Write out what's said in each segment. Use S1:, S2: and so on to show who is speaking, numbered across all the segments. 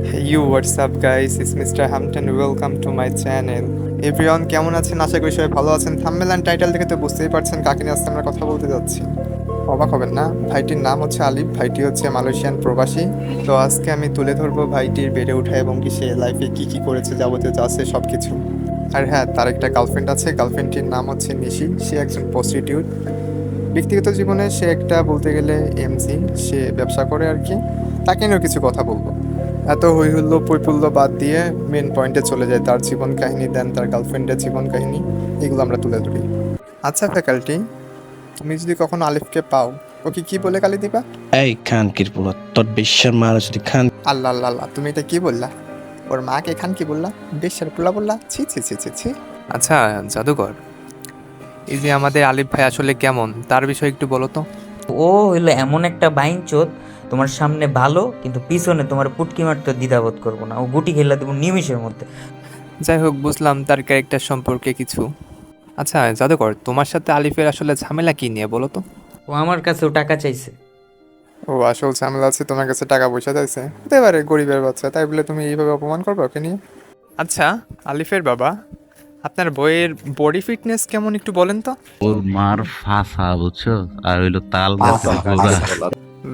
S1: What's up guys? It's Mr. Hampton. Welcome to my channel. Everyone কেমন আছেন? আশা করি সবাই ভালো আছেন। থাম্বনেল এন্ড টাইটেল দেখে তো বুঝতেই পারছেন কাকে নিয়ে আজকে আমরা কথা বলতে যাচ্ছি। অবাক হবেন না, ভাইটির নাম হচ্ছে আলিফ। ভাইটি হচ্ছে মালয়েশিয়ান প্রবাসী। তো আজকে আমি তুলে ধরবো ভাইটির বেড়ে ওঠা এবং কি সে লাইফে কি করেছে, যাবতীয় যা আছে সব কিছু। আর হ্যাঁ, তার একটা গার্লফ্রেন্ড আছে। গার্লফ্রেন্ডটির নাম হচ্ছে নিশি। সে একজন প্রস্টিটিউট। ব্যক্তিগত জীবনে সে একটা বলতে গেলে এমজি, সে ব্যবসা করে আর কি। তাকে নিয়েও কিছু কথা বলবো। এত হৈহুল্লো পৈপুল্য বাদ দিয়ে মেন পয়েন্টে চলে যায়, তার জীবন কাহিনী, দেন তার গার্লফ্রেন্ডের জীবন কাহিনী, এগুলো আমরা তুলে ধরি। আচ্ছা ফ্যাকাল্টি, তুমি যদি কখনো আলিফকে পাও, ওকে কি বলে গালি দিবা?
S2: এই খানকির পোলা, তোর বিশ্বের মারা যদি খান।
S1: আল্লাহ আল্লাহ আল্লাহ, তুমি এটা কি বললা? ওর মাকে খান কি বললা? বেশ্যার পোলা বললা? ছি ছি ছি ছি ছি। আচ্ছা জাদুকর, এই যে আমাদের আলিফ ভাই আসলে কেমন, তার বিষয়ে একটু বলো তো।
S3: ও হইলো এমন একটা বাইনচোদ, তোমার সামনে ভালো কিন্তু পিছনে তোমার পুটকি মারতে দ্বিধাবোধ করবো না, ও গুটি খেলা দেবো নিমিষের মধ্যে।
S1: যাই হোক, বুঝলাম তার ক্যারেক্টার সম্পর্কে কিছু। আচ্ছা জাদুকর, তোমার সাথে আলিফের আসলে ঝামেলা কি নিয়ে বলো তো।
S3: ও আমার কাছেও টাকা চাইছে।
S1: ও আসল ঝামেলা আছে, তোমার কাছে টাকা পয়সা চাইছে? হতে পারে, গরিবের বাচ্চা, তাই বলে তুমি এইভাবে অপমান করবে ওকে নিয়ে? আচ্ছা আলিফের বাবা, আপনার বইয়ের বডি ফিটনেস কেমন একটু বলেন তো।
S4: ওর মার ফাঁসা বুঝছো, আর হইলো তাল গাছের গোড়া।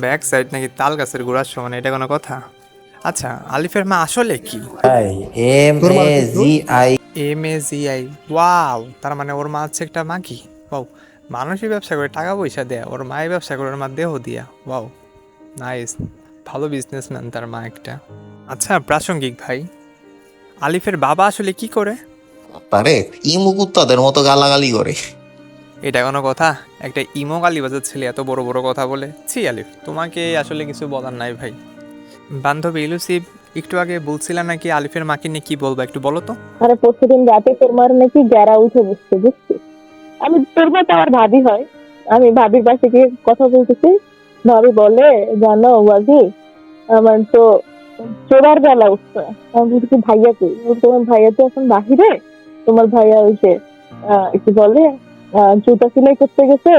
S1: ব্যাক সাইড নাকি তাল গাছের গোড়ার সমান, এটা কোনো কথা? আচ্ছা আলিফের মা আসলে কি?
S3: MAGI।
S1: MAGI? ওয়াও, তার মানে ওর মা হচ্ছে একটা মাগি। ওয়াও, মানুষই ব্যবসা করে টাকা পয়সা দেয়, ওর মায়ের ব্যবসা করে ওর মা দেহ দিয়া। ওয়াও, নাইস, ভালো বিজনেসম্যান তার মা একটা। আচ্ছা প্রাসঙ্গিক ভাই, আলিফের বাবা আসলে কি করে?
S5: পারে ইমু কুত্তাদের মতো গালাগালি করে।
S1: এটা কোনো কথা? একটা ইমো গালিবাজের ছেলে এত বড় বড় কথা বলে? ছি আলিফ, তোমাকে আসলে কিছু বলার নাই ভাই। বান্ধবী ইলুসিভ, একটু আগে বলছিলাম নাকি আলিফের মাকে নিয়ে কি বলবো, একটু বলো তো।
S6: আরে প্রতিদিন রাতে তোর মার নাকি গ্যারা উঠে বসছে, বুঝছিস? আমি তোর মা তো আমার ভাবি হয়। আমি ভাবির পাশে গিয়ে কথা বলতেছি। ভাবি বলে, জানো বাজি, আমার তো চোরার বেলা উঠছে। আমি বলছি ভাইয়াকে, তোমার ভাইয়া তো এখন বাহিরে। তোমার ভাইয়া ওই যে কি বলে, জুতা সেলাই করতে গেছে।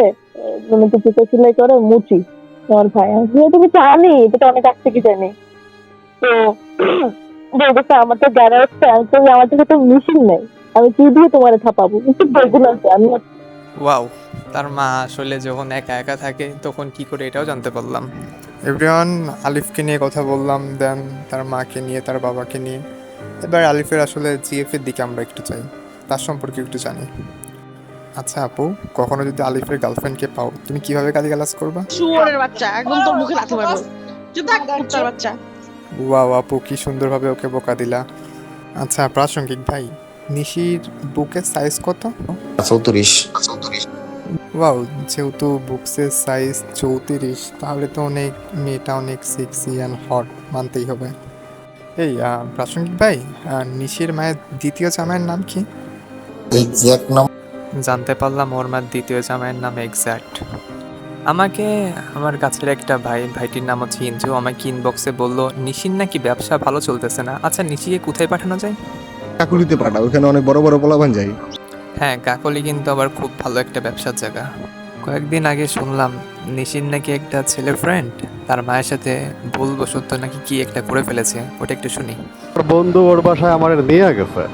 S6: মানে তো জুতা সেলাই করে মুচি তোমার ভাই। আমি বলি, তুমি জানি এটা অনেক আগ থেকে জানি। তো বলতেছে আমার তো গ্যারা উঠছে। আমি তো আমার কাছে তো মেশিন নেই, আমি কি দিয়ে তোমার থাপাবো? একটু বেগুন আছে আমি।
S1: ওয়াও, তার মা আসলে যখন একা একা থাকে তখন কি করে, এটাও জানতে পারলাম। এভরিওয়ান, আলিফকে নিয়ে কথা বললাম, দেন তার মাকে নিয়ে, তার বাবাকে নিয়ে। এবার আলিফের আসলে জিএফের দিকে আমরা একটু চাই, তার সম্পর্কে একটু জানি। আচ্ছা আপু, কখনো যদি আলিফের গার্লফ্রেন্ডকে পাও, তুমি কিভাবে গালিগালাজ করবা?
S7: শুয়োরের বাচ্চা, একদম তোর মুখে লাথি মারবো। চুপ থাক, কুত্তার বাচ্চা।
S1: ওয়াও আপু, কি সুন্দরভাবে ওকে বোকা দিলা। আচ্ছা প্রাসঙ্গিক ভাই, নিশির বুকের সাইজ কত?
S5: 34।
S1: ওয়াও, যেহেতু বুকসের সাইজ 34, তাহলে তো অনেক, মেয়েটা অনেক সেক্সি অ্যান্ড হট, মানতেই হবে। এই প্রাসঙ্গিক ভাই, নিশির মায়ের দ্বিতীয় জামাইয়ের নাম কি?
S5: এক্সাক্ট নাম
S1: জানতে পারলাম ওর মায়ের দ্বিতীয় জামাইয়ের নাম এক্স্যাক্ট। আমাকে আমার কাছের একটা ভাইটির নাম হচ্ছে ইঞ্জু, আমাকে ইনবক্সে বললো নিশির নাকি ব্যবসা ভালো চলতেছে না। আচ্ছা নিশিকে কোথায় পাঠানো যায়?
S8: কাকুলিতে পাঠাও, ওখানে অনেক বড় বড় পোলাপান যায়।
S1: হ্যাঁ, কাকলি কিন্তু আবার খুব ভালো একটা ব্যবসার জায়গা। কয়েকদিন আগে শুনলাম নিশির নাকি একটা ছেলে ফ্রেন্ড তার মায়ের সাথে ভুলবশত নাকি কি একটা করে ফেলেছে, ওটা একটু শুনি।
S9: ওর বন্ধু ওর বাসায় আমার নিয়ে গেছে।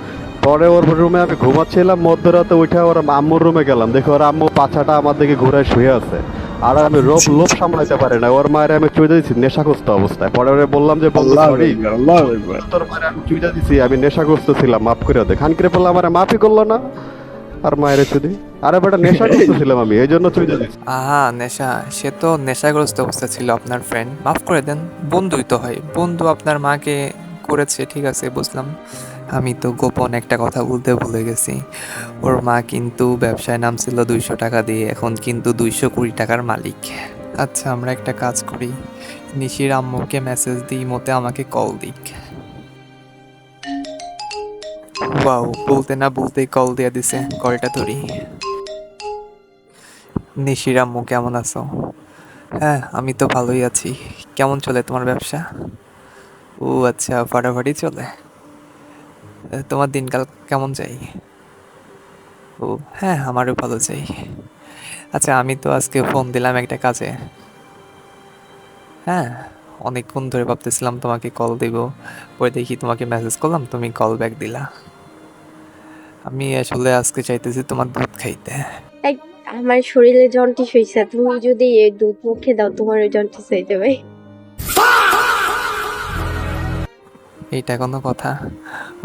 S9: পরে ওর রুমে আমি ঘুমাচ্ছিলাম, মধ্যরাতে উঠে ওর আম্মুর রুমে গেলাম, দেখি ওর আম্মু পাছাটা আমার দিকে ঘুরে শুয়ে আছে। আর আমি লোভ সামলাইতে পারি না, ওর মায়ের আমি চুইদা দিচ্ছি নেশাগ্রস্ত অবস্থায়। পরে ওরে বললাম যে সরি, তোর মায়ের আমি চুইদা দিচ্ছি, আমি নেশাগ্রস্ত ছিলাম, মাফ করে দে। খানকিরে বললাম আমার মাফই করলো না, আর মায়ের চুদি। আরে বেটা নেশাগ্রস্ত ছিলাম আমি, এই জন্য চুইদা দিচ্ছি।
S1: আহা নেশা, সে তো নেশাগ্রস্ত অবস্থা ছিল আপনার ফ্রেন্ড, মাফ করে দেন। বন্ধুই তো হয়, বন্ধু আপনার মাকে করেছে, ঠিক আছে বুঝলাম। আমি তো গোপন একটা কথা বলতে ভুলে গেছি, ওর মা কিন্তু ব্যবসায় নামছিল 200 টাকা দিয়ে, এখন কিন্তু 220 টাকার মালিক। আচ্ছা আমরা একটা কাজ করি, নিশির আম্মুকে মেসেজ দিই, মতে আমাকে কল দিক। ওয়াও, বলতে না বলতেই কল দিয়ে দিছে, কলটা ধরি। নিশির আম্মু কেমন আছো? হ্যাঁ আমি তো ভালোই আছি। কেমন চলে তোমার ব্যবসা? ও আচ্ছা, ফাটাফাটি চলে। তোমার দিনকাল কেমন যায়? ও হ্যাঁ, আমারও ভালো চাই। আচ্ছা আমি তো আজকে ফোন দিলাম একটা কাজে। হ্যাঁ, অনেকক্ষণ ধরে ভাবতেছিলাম তোমাকে কল দিব, পরে দেখি তোমাকে মেসেজ করলাম, তুমি কল ব্যাক দিলা। আমি আসলে আজকে চাইতেছি তোমার দুধ খাইতে।
S10: এই, আমার শরীরে জন্ডিস হয়েছে, তুমি যদি এই দুধ মুখে দাও তোমার জন্ডিস হয়ে যাবে।
S1: এইটা কোনো কথা?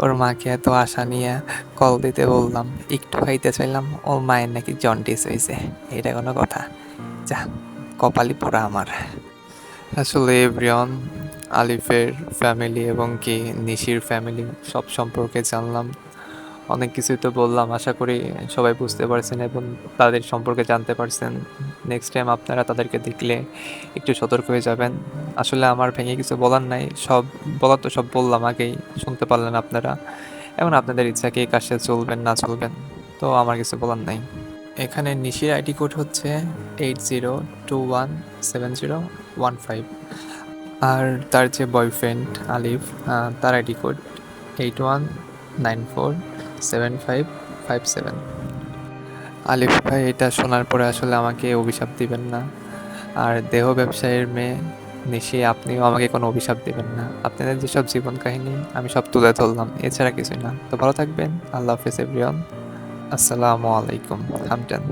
S1: ওর মাকে এত আশা নিয়ে কল দিতে বললাম, একটু খাইতে চাইলাম, ওর মায়ের নাকি জন্ডিস হয়েছে। এটা কোনো কথা? যা, কপালি পোড়া আমার। আসলে এভরিওয়ান, আলিফের ফ্যামিলি এবং কি নিশির ফ্যামিলি সব সম্পর্কে জানলাম, অনেক কিছুই তো বললাম। আশা করি সবাই বুঝতে পারছেন এবং তাদের সম্পর্কে জানতে পারছেন। নেক্সট টাইম আপনারা তাদেরকে দেখলে একটু সতর্ক হয়ে যাবেন। আসলে আমার ভেঙে কিছু বলার নাই, সব বলার তো সব বললাম আগেই, শুনতে পারলেন আপনারা। এখন আপনাদের ইচ্ছা কে কার সাথে চলবেন না চলবেন, তো আমার কিছু বলার নাই। এখানে নিশির আইডি কোড হচ্ছে 80217015, আর তার যে বয়ফ্রেন্ড আলিফ, তার আইডি কোড 81947557। আলিফ ভাই, এটা শোনার পরে আসলে আমাকে অভিশাপ দিবেন না। আর দেহ ব্যবসায়ীর মেয়ে নিশি, আপনিও আমাকে কোনো অভিশাপ দিবেন না। আপনাদের যেসব জীবন কাহিনী আমি সব তুলে ধরলাম, এছাড়া কিছুই না। তো ভালো থাকবেন। আল্লাহ হাফেজ এভরিওয়ান। আসসালামু আলাইকুম। হামটান।